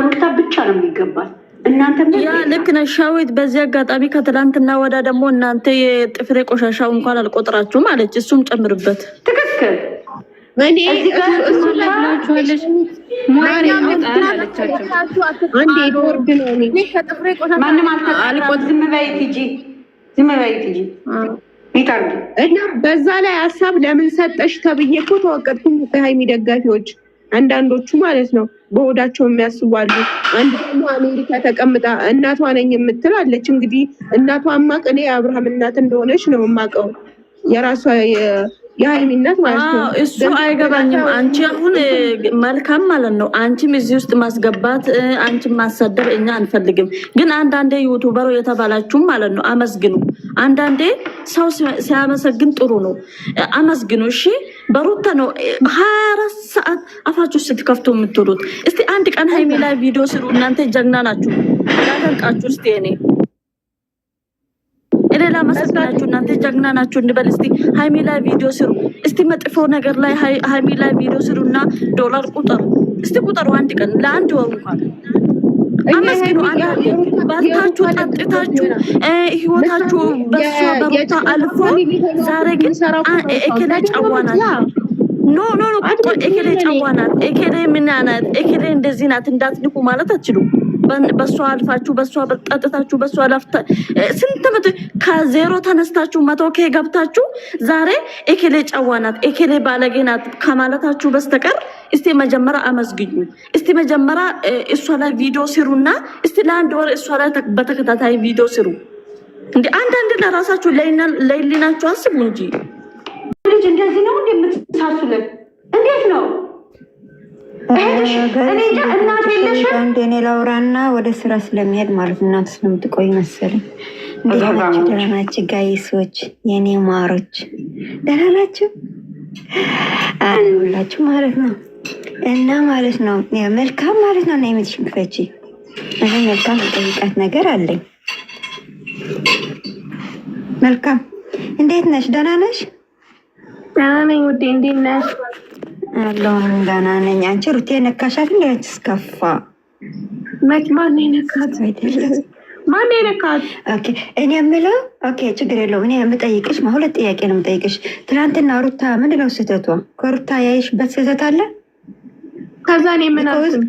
ሩታ ብቻ ነው የሚገባል። እናንተ ያ ልክ ነሽ ሻዊት። በዚህ አጋጣሚ ከትላንትና ወዳ ደግሞ እናንተ የጥፍሬ ቆሻሻው እንኳን አልቆጥራችሁም አለች። እሱም ጨምርበት። ትክክል። እኔ እሱ ላይ ብላችኋለች። ማንም አልቆጥ። ዝም በይ ቲጂ፣ ዝም በይ ቲጂ። እና በዛ ላይ ሀሳብ ለምን ሰጠሽ ተብዬ እኮ ተወቀጥኩኝ ከሀይሚ ደጋፊዎች አንዳንዶቹ ማለት ነው። በሆዳቸው የሚያስባሉ። አንድ ደግሞ አሜሪካ ተቀምጣ እናቷ ነኝ የምትል አለች። እንግዲህ እናቷ ማቅ እኔ የአብርሃም እናት እንደሆነች ነው የማውቀው። የራሷ የሀይሚ እናት ማለት ነው። እሱ አይገባኝም። አንቺ አሁን መልካም ማለት ነው አንቺም እዚህ ውስጥ ማስገባት አንቺም ማሰደብ እኛ አንፈልግም። ግን አንዳንዴ ዩቱበሩ የተባላችሁ ማለት ነው አመስግኑ። አንዳንዴ ሰው ሲያመሰግን ጥሩ ነው፣ አመስግኑ። እሺ በሩታ ነው 24 ሰዓት አፋችሁ ስትከፍቱ የምትሉት። እስቲ አንድ ቀን ሀይሚ ላይ ቪዲዮ ስሩ። እናንተ ጀግና ናችሁ፣ ያደንቃችሁ። እስቲ እኔ ላመሰግናችሁ፣ እናንተ ጀግና ናችሁ እንበል። እስቲ ሀይሚ ላይ ቪዲዮ ስሩ። እስቲ መጥፎ ነገር ላይ ሀይሚ ላይ ቪዲዮ ስሩና ዶላር ቁጠሩ። እስቲ ቁጠሩ አንድ ቀን ለአንድ ወር እንኳን አመስግኑ። አንዳንዴ ባልታችሁ ጠጥታችሁ ህይወታችሁ በሷ በሩታ አልፎ ዛሬ ግን ኤኬሌ ጨዋናት ኖ ኤኬሌ ጨዋናት፣ ኤኬሌ ምናናት፣ ኤኬሌ እንደዚህ ናት እንዳትንቁ ማለት አትችሉ። በሷ አልፋችሁ በሷ ጠጥታችሁ በሷ ላፍታ ስንት ዓመት ከዜሮ ተነስታችሁ 100K ገብታችሁ ዛሬ ኤኬሌ ጨዋናት ኤኬሌ ባለጌናት ከማለታችሁ በስተቀር እስቲ መጀመሪያ አመስግኙ። እስቲ መጀመሪያ እሷ ላይ ቪዲዮ ስሩና እስቲ ለአንድ ወር እሷ ላይ በተከታታይ ቪዲዮ ስሩ። እንዴ አንዳንድ ለራሳችሁ ለይሊናችሁ አስቡ እንጂ ልጅ እንደዚህ ነው እንደምትሳሱልን እንዴት ነው? እኔ ላውራና ወደ ስራ ስለሚሄድ ማለት እናንተ ስለምትቆይ መሰለኝ። ደህና ናችሁ ጋይሶች? የኔ ማሮች ደህና ናችሁ? ሁላችሁ ማለት ነው እና ማለት ነው መልካም ማለት ነው። እና የምትሽን ክፈቺ እኔ መልካም ጠይቃት ነገር አለኝ። መልካም እንዴት ነሽ? ደህና ነሽ? ደህና ነኝ ውዴ፣ እንዴት ነሽ? አለሁኝ ደህና ነኝ። አንቺ ሩቴ ነካሻት እንዴ? ስከፋ ማን ነካት? ማን ነካት? ኦኬ እኔ የምለው ኦኬ ችግር የለውም። እኔ የምጠይቅሽ ሁለት ጥያቄ ነው የምጠይቅሽ። ትናንትና ሩታ ምንድነው ስህተቷ? ከሩታ ያይሽበት ስህተት አለ? ከዛ እኔ ምን አልኩኝ?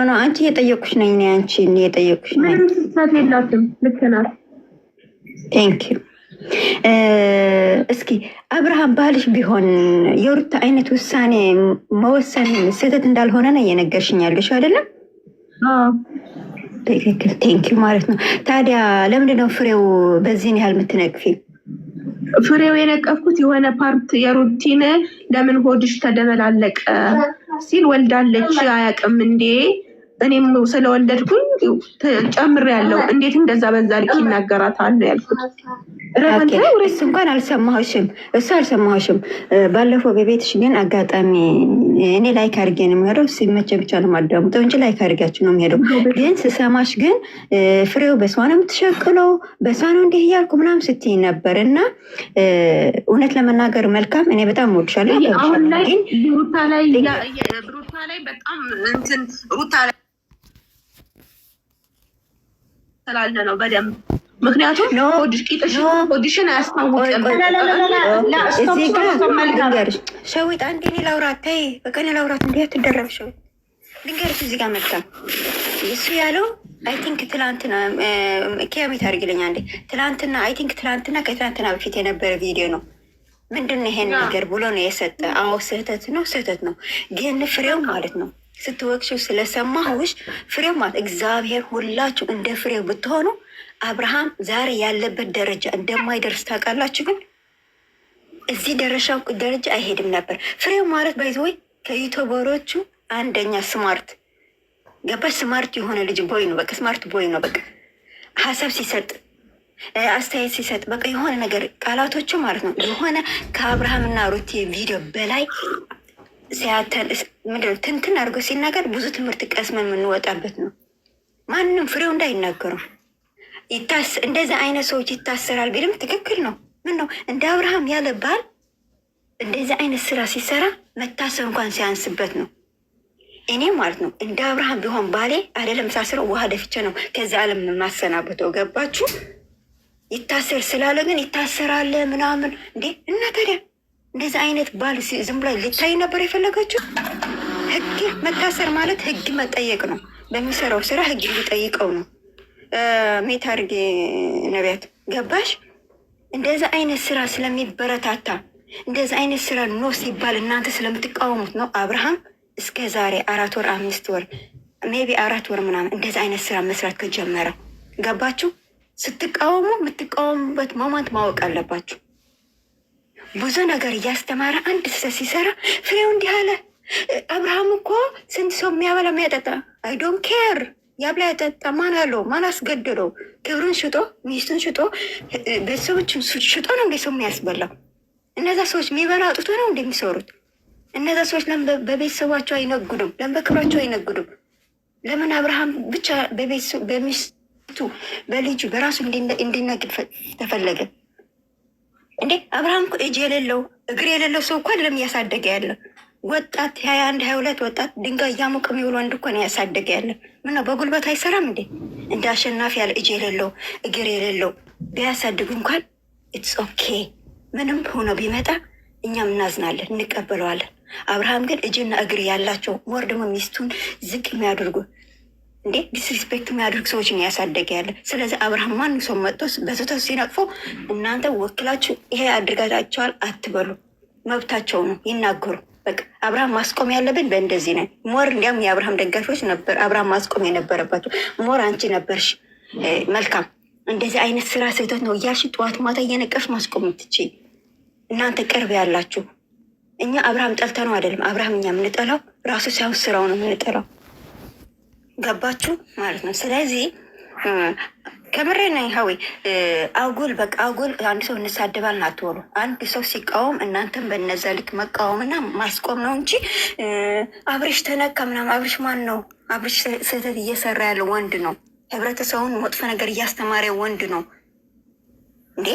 ኖ አንቺ እየጠየኩሽ ነኝ። እኔ አንቺ እየጠየኩሽ ነኝ። ምንም ስህተት የላትም። ልክ ናት። ቴንክ ዩ። እስኪ አብርሃም ባልሽ ቢሆን የሩታ አይነት ውሳኔ መወሰን ስህተት እንዳልሆነ ነው እየነገርሽኝ ያለሽ አይደለም? ትክክል። ቴንኪዩ ማለት ነው። ታዲያ ለምንድነው ፍሬው በዚህን ያህል የምትነቅፊ? ፍሬው የነቀፍኩት የሆነ ፓርት የሩቲን ለምን ሆድሽ ተደበላለቀ ሲል ወልዳለች አያውቅም እንዴ? እኔም ስለወለድኩኝ ጨምር ያለው እንዴት እንደዛ በዛ ልክ ይናገራታል ነው ያልኩት። እሱ እንኳን አልሰማሁሽም፣ እሱ አልሰማሁሽም። ባለፈው በቤትሽ ግን አጋጣሚ እኔ ላይክ አድርጌ ነው የምሄደው። ሲመቸ ብቻ ነው የማዳምጠው እንጂ ላይክ አድርጋችሁ ነው የምሄደው። ግን ስሰማሽ ግን ፍሬው በሷ ነው የምትሸቅለው፣ በሷ ነው እንዲህ እያልኩ ምናምን ስትይ ነበር እና እውነት ለመናገር መልካም እኔ በጣም እወድሻለሁ። አሁን ላይ ሩታ ላይ በጣም እንትን ሩታ ላይ ስላለ ነው በደንብ ምክንያቱም ሆድሽን አያስታውቅም። ሸዊት አንዴ እኔ ላውራት ተይ፣ በቃ እኔ ላውራት እንዲህ አትደረብ። ሸዊት ልንገርሽ እዚህ ጋር መልካም እሱ ያለው አይ ቲንክ ትላንትና ኪያሜት አድርግልኝ አንዴ። ትላንትና አይ ቲንክ ትላንትና ከትላንትና በፊት የነበረ ቪዲዮ ነው። ምንድን ነው ይሄን ነገር ብሎ ነው የሰጠ። አዎ ስህተት ነው ግን ፍሬው ማለት ነው ስትወቅሽው ስለሰማሁሽ ፍሬው ማለት እግዚአብሔር ሁላችሁ እንደ ፍሬው ብትሆኑ አብርሃም ዛሬ ያለበት ደረጃ እንደማይደርስ ታውቃላችሁ። ግን እዚህ ደረጃ አይሄድም ነበር። ፍሬው ማለት ባይዘወይ ከዩቱበሮቹ አንደኛ ስማርት ገባሽ? ስማርት የሆነ ልጅ ቦይ ነው። በቃ ስማርት ቦይ ነው። በቃ ሀሳብ ሲሰጥ አስተያየት ሲሰጥ በቃ የሆነ ነገር ቃላቶቹ ማለት ነው የሆነ ከአብርሃምና ሩቲ ቪዲዮ በላይ ሲያተን ምንድነው ትንትን አድርጎ ሲናገር ብዙ ትምህርት ቀስመን የምንወጣበት ነው። ማንም ፍሬው እንዳይናገሩ እንደዚህ አይነት ሰዎች ይታሰራል ቢልም ትክክል ነው። ምን ነው እንደ አብርሃም ያለ ባል እንደዚህ አይነት ስራ ሲሰራ መታሰር እንኳን ሲያንስበት ነው። እኔ ማለት ነው እንደ አብርሃም ቢሆን ባሌ አይደለም ሳስረው ውሃ ደፍቼ ነው ከዚ ዓለም ማሰናበተው። ገባችሁ? ይታሰር ስላለ ግን ይታሰራለ ምናምን እንዴ። እና ታዲያ እንደዚህ አይነት ባል ዝም ብላ ሊታይ ነበር የፈለገችው? ህግ መታሰር ማለት ህግ መጠየቅ ነው። በሚሰራው ስራ ህግ ሊጠይቀው ነው። ሜት አድርጌ ነቢያት ገባሽ? እንደዚህ አይነት ስራ ስለሚበረታታ እንደዚህ አይነት ስራ ኖ ሲባል እናንተ ስለምትቃወሙት ነው አብርሃም እስከ ዛሬ 4 ወር 5 ወር ሜቢ 4 ወር ምናምን እንደዚህ አይነት ስራ መስራት ከጀመረ። ገባችሁ? ስትቃወሙ የምትቃወሙበት ሞመንት ማወቅ አለባችሁ። ብዙ ነገር እያስተማረ አንድ ስህተት ሲሰራ ፍሬው እንዲህ አለ። አብርሃም እኮ ስንት ሰው የሚያበላ የሚያጠጣ አይ ዶንት ኬር ያብላ ያጠጣ ማን አለው? ማን አስገድለው? ክብሩን ሽጦ ሚስቱን ሽጦ ቤተሰቦችን ሽጦ ነው እንደ ሰው የሚያስበላው። እነዛ ሰዎች የሚበላ አጥቶ ነው እንደሚሰሩት። እነዛ ሰዎች ለምን በቤተሰባቸው አይነግዱም? ለምን በክብራቸው አይነግዱም? ለምን አብርሃም ብቻ በሚስቱ በልጁ በራሱ እንዲነግድ ተፈለገ እንዴ? አብርሃም እኮ እጅ የሌለው እግር የሌለው ሰው እኮ አይደለም እያሳደገ ያለ ወጣት 21 22 ወጣት ድንጋይ እያሞቀ የሚውል ወንድ እኮ ነው ያሳደገ ያለ። ምነው በጉልበት አይሰራም እንዴ? እንደ አሸናፊ ያለ እጅ የሌለው እግር የሌለው ቢያሳድግ እንኳን ኢትስ ኦኬ። ምንም ሆኖ ቢመጣ እኛም እናዝናለን፣ እንቀበለዋለን። አብርሃም ግን እጅና እግር ያላቸው ወር ደግሞ ሚስቱን ዝቅ የሚያደርጉ እንዴ ዲስሪስፔክት የሚያደርግ ሰዎች ነው ያሳደገ ያለ። ስለዚህ አብርሃም ማንም ሰው መጥቶ በስህተት ሲነቅፎ እናንተ ወክላችሁ ይሄ አድርጋታቸዋል አትበሉ። መብታቸው ነው ይናገሩ። በቃ አብርሃም ማስቆም ያለብን በእንደዚህ ነው። ሞር እንዲያም የአብርሃም ደጋፊዎች ነበር አብርሃም ማስቆም የነበረባቸው። ሞር አንቺ ነበርሽ መልካም እንደዚህ አይነት ስራ ስህተት ነው እያልሽ ጠዋት ማታ እየነቀፍሽ ማስቆም የምትችይ እናንተ ቅርብ ያላችሁ። እኛ አብርሃም ጠልተ ነው አይደለም። አብርሃም እኛ የምንጠላው ራሱ ሳይሆን ስራው ነው የምንጠላው። ገባችሁ ማለት ነው። ስለዚህ ከምሬ ነኝ ሀዊ አጉል በቃ አጉል አንድ ሰው እንሳደባልን አትወሉ። አንድ ሰው ሲቃወም እናንተም በነዛ ልክ መቃወምና ማስቆም ነው እንጂ አብርሽ ተነካ ምናምን። አብርሽ ማን ነው? አብርሽ ስህተት እየሰራ ያለ ወንድ ነው። ህብረተሰቡን መጥፎ ነገር እያስተማረ ወንድ ነው እንዴ።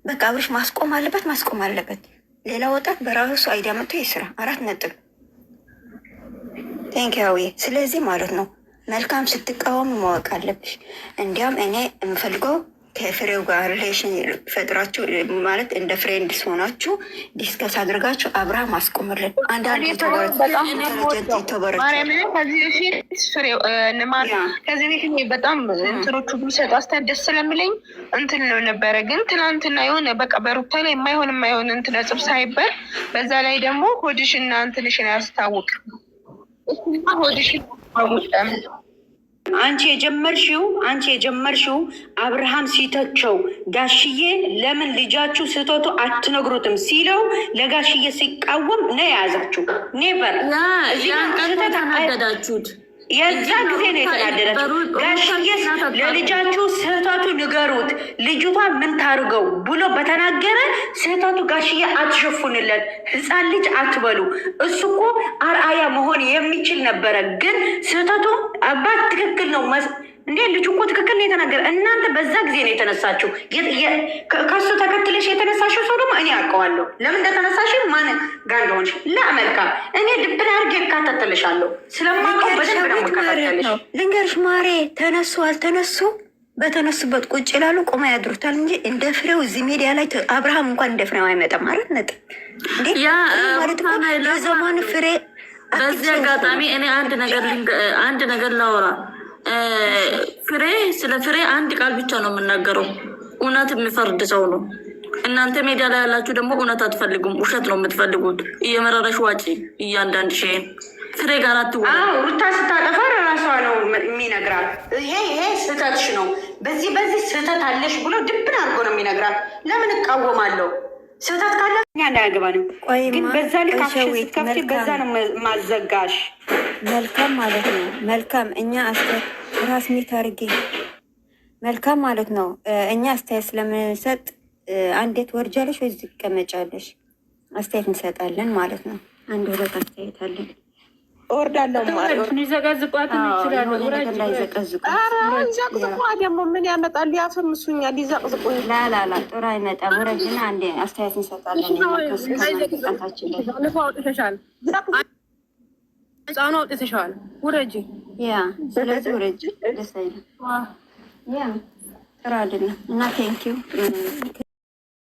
በቃ አብርሽ ማስቆም አለበት፣ ማስቆም አለበት። ሌላ ወጣት በራሱ አይዲያ መጥቶ ይስራ። 4 ነጥብ ቴንኪያዊ። ስለዚህ ማለት ነው መልካም ስትቃወም ማወቅ አለብሽ። እንዲያም እኔ የምፈልገው ከፍሬው ጋር ሪሌሽን ፈጥራችሁ ማለት እንደ ፍሬንድስ ሆናችሁ ዲስከስ አድርጋችሁ አብርሃም አስቆምልን። አንዳንድ ከዚህ በፊት በጣም እንትኖቹ ቢሰጡ አስተያየት ደስ ስለሚለኝ እንትን ነው ነበረ። ግን ትናንትና የሆነ በቃ በሩታ ላይ የማይሆን እንትን ጽብ ሳይበር በዛ ላይ ደግሞ ሆድሽና እንትንሽን ያስታውቅ ሆድሽን አውጣም አንቺ የጀመርሽው አብርሃም ሲተቸው ጋሽዬ ለምን ልጃችሁ ስህተቱ አትነግሩትም ሲለው ለጋሽዬ ሲቃወም ነው የያዛችሁ። ኔቨር ተናደዳችሁት። የዛ ጊዜ ነው የተናደዳችሁ። ጋሽዬ ለልጃችሁ ስህተቱ ንገሩት፣ ልጅቷ ምን ታርገው ብሎ በተናገረ ስህተቱ ጋሽዬ አትሸፉንለት፣ ህፃን ልጅ አትበሉ። እሱ እኮ አርአያ መሆን የሚችል ነበረ። ግን ስህተቱ አባት ትክክል ነው እንዴ ልጁ እኮ ትክክል ነው የተናገረ። እናንተ በዛ ጊዜ ነው የተነሳችሁ። ከሱ ተከትለሽ የተነሳሽው ሰው ደግሞ እኔ አውቀዋለሁ ለምን እንደተነሳሽ ማን ጋር እንደሆንሽ። ለአመልካ እኔ ድብን አድርጌ እካተትልሻለሁ ስለማውቀው በደንብ ነው የምከታተልሽ። ልንገርሽ ማሬ ተነሱ አልተነሱ በተነሱበት ቁጭ ይላሉ፣ ቆማ ያድሩታል እንጂ እንደ ፍሬው እዚህ ሚዲያ ላይ አብርሃም እንኳን እንደ ፍሬው አይመጣም ማለት ነጥ እንዴ ማለት ነው ዘማን ፍሬ። በዚህ አጋጣሚ እኔ አንድ ነገር ላወራ። ፍሬ ስለ ፍሬ አንድ ቃል ብቻ ነው የምናገረው። እውነት የሚፈርድ ሰው ነው። እናንተ ሜዲያ ላይ ያላችሁ ደግሞ እውነት አትፈልጉም፣ ውሸት ነው የምትፈልጉት። እየመረረሽ ዋጪ እያንዳንድ ሺ ፍሬ ጋር አትወ ሩታ ስታጠፋ ራሷ ነው የሚነግራት። ይሄ ስህተትሽ ነው፣ በዚህ ስህተት አለሽ ብሎ ድብን አድርጎ ነው የሚነግራት። ለምን እቃወማለሁ? ስህተት ካለ እኛ እንዳያገባንም። ግን በዛ ልክ ስትከፍቺ በዛ ነው ማዘጋሽ። መልካም ማለት ነው። መልካም እኛ ራስ ሚት አድርጌ መልካም ማለት ነው። እኛ አስተያየት ስለምንሰጥ አንዴት ወርጃለሽ ወይ ትቀመጫለሽ? አስተያየት እንሰጣለን ማለት ነው። አንድ ሁለት አስተያየት አለን። እወርዳለሁ ማለት ነው። ይዘጋዝቋት ይችላል። ዘቅዝቋ ደግሞ ምን ያመጣል? ያፈምሱኛል፣ ይዘቅዝቁኝ። ላላላ ጥሩ አይመጣም። ወረጅና አንዴ አስተያየት እንሰጣለን። ህፃኑ አውጥተሻል። ውረጂ። ያ ስለዚህ ውረጂ። ደስ አይልም። ያ ጥሩ አይደለም እና ቴንኪው